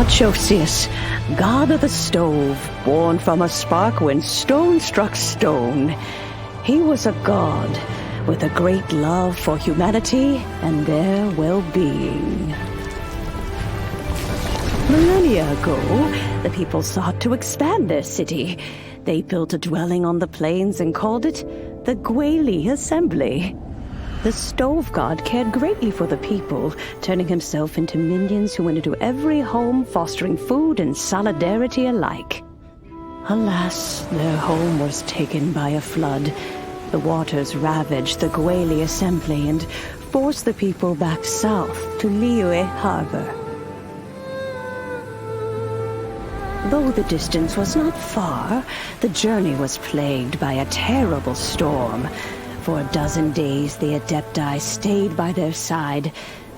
Moonchase, god of the stove, born from a spark when stone struck stone. He was a god with a great love for humanity and their well-being. Millennia ago, the people sought to expand their city. They built a dwelling on the plains and called it the Guoba Assembly. The stove god cared greatly for the people, turning himself into minions who went into every home, fostering food and solidarity alike. Alas, their home was taken by a flood. The waters ravaged the Guoba Assembly and forced the people back south to Liyue Harbor. Though the distance was not far, the journey was plagued by a terrible storm. For a dozen days, the Adepti stayed by their side.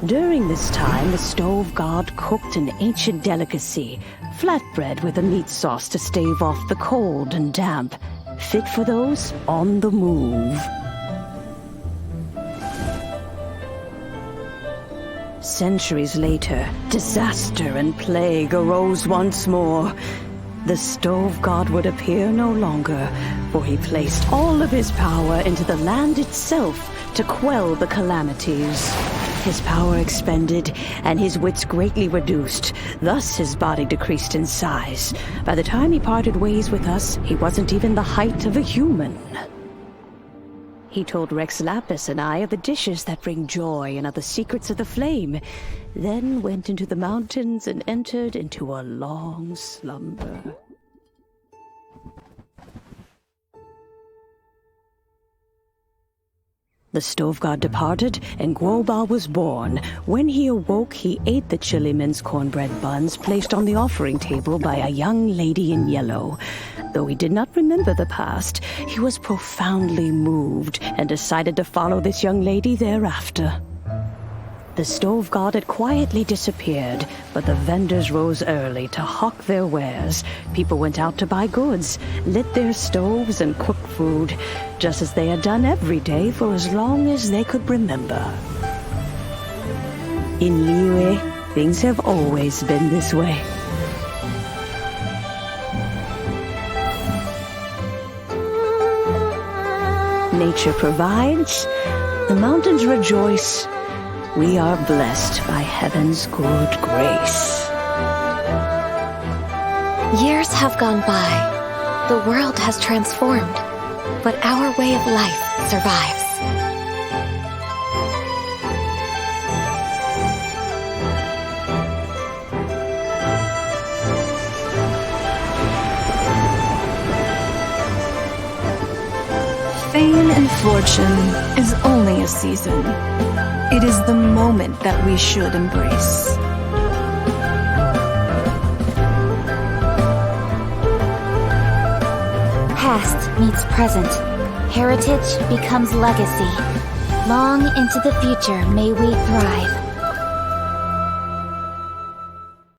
During this time, the stove god cooked an ancient delicacy, flatbread with a meat sauce to stave off the cold and damp, fit for those on the move. Centuries later, disaster and plague arose once more. The stove god would appear no longer, for he placed all of his power into the land itself to quell the calamities. His power expended, and his wits greatly reduced. Thus his body decreased in size. By the time he parted ways with us, he wasn't even the height of a human. He told Rex Lapis and I of the dishes that bring joy and of the secrets of the flame, then went into the mountains and entered into a long slumber. The stove god departed, and Guoba was born. When he awoke, he ate the chili mince cornbread buns placed on the offering table by a young lady in yellow. Though he did not remember the past, he was profoundly moved and decided to follow this young lady thereafter. The stove god had quietly disappeared, but the vendors rose early to hawk their wares. People went out to buy goods, lit their stoves, and cooked food, just as they had done every day for as long as they could remember. In Liyue, things have always been this way. Nature provides, the mountains rejoice. We are blessed by heaven's good grace. Years have gone by. The world has transformed, but our way of life survives. Fame and fortune is only a season. It is the moment that we should embrace. Past meets present. Heritage becomes legacy. Long into the future may we thrive.